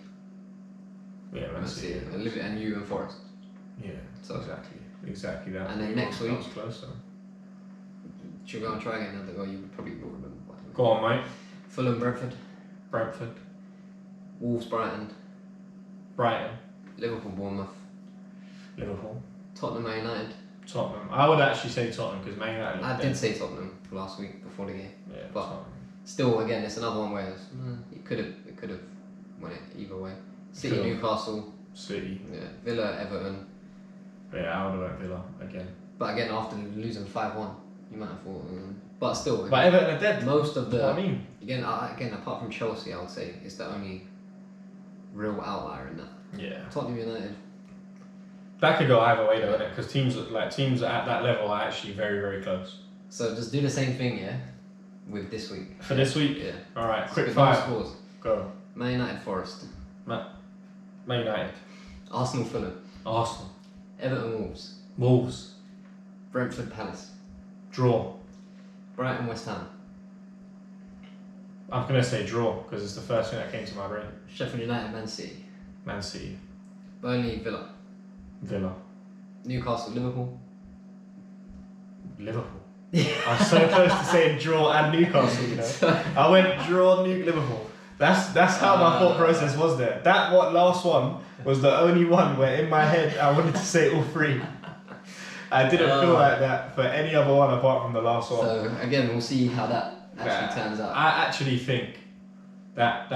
Yeah, Man City. And you and Forest. Yeah. So Exactly that. And then next That week- was close though. should we go and try again? Another go. You probably will remember. Go on, mate. Fulham, Brentford, Brentford, Wolves, Brighton, Brighton, Liverpool, Bournemouth, Liverpool, Tottenham, Man United. Tottenham. I would actually say Tottenham because Man United. I look did dead. say Tottenham last week before the game. Yeah, but- Tottenham. Still, again, it's another one where it could have won it either way. City, Could've. Newcastle, City. yeah, Villa, Everton. Yeah, I would have went Villa again. But again, after losing 5-1, you might have thought. But still, But again, Everton are dead. most of the What I mean, again, apart from Chelsea, I would say it's the only real outlier in that. yeah. Tottenham United. That could go either way though, innit? Because teams at that level are actually very, very close. So just do the same thing, yeah, with this week. For this week, Yeah. all right. Quick With fire. those scores. Go. Man United, Forest, Man United, Arsenal, Fulham, Arsenal, Everton, Wolves, Wolves, Brentford, Palace, draw. Brighton, West Ham, I'm gonna say draw because it's the first thing that came to my brain. Sheffield United, Man City, Man City, Burnley, Villa, Villa, Newcastle, Liverpool, Liverpool. I was so close to saying draw and Newcastle, you know. I went draw Liverpool. That's how my thought process was there. That last one was the only one where in my head I wanted to say all three. I didn't feel like that for any other one apart from the last one. So again, we'll see how that actually turns out. I actually think that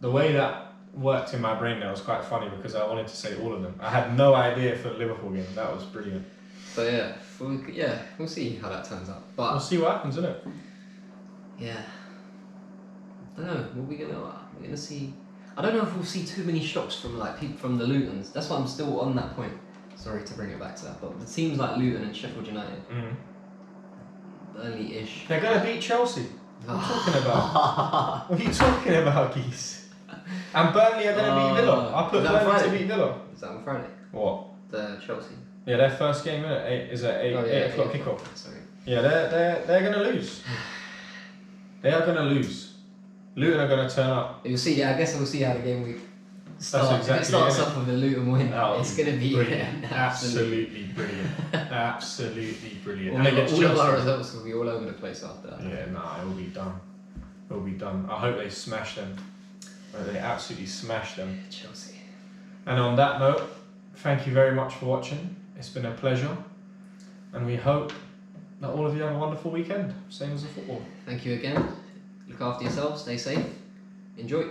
the way that worked in my brain there was quite funny because I wanted to say all of them. I had no idea for the Liverpool game. That was brilliant. So we'll see how that turns out. But we'll see what happens, isn't it? Yeah. I don't know. We're gonna see. I don't know if we'll see too many shocks from like people from the Lutons. That's why I'm still on that point. Sorry to bring it back to that, but the teams like Luton and Sheffield United, early-ish. They're gonna beat Chelsea. What are you talking about? What are you talking about, geese? And Burnley are gonna beat Villa. I put Burnley to beat Villa. Is that on Friday? What? The Chelsea. Yeah, their first game is at 8 o'clock kickoff. Sorry. Yeah, they're gonna lose. They are gonna lose. Luton are gonna turn up. You'll see. Yeah, I guess we'll see how the game week starts. Exactly If it starts off with a Luton win, it's gonna be brilliant. Absolutely brilliant. Absolutely brilliant. And all of our results will be all over the place after that. Yeah, it will be done. It will be done. I hope they smash them. They absolutely smash them. Chelsea. And on that note, thank you very much for watching. It's been a pleasure. And we hope that all of you have a wonderful weekend. Same as the football. Thank you again. Look after yourselves. Stay safe. Enjoy.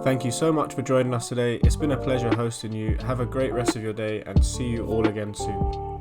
Thank you so much for joining us today. It's been a pleasure hosting you. Have a great rest of your day and see you all again soon.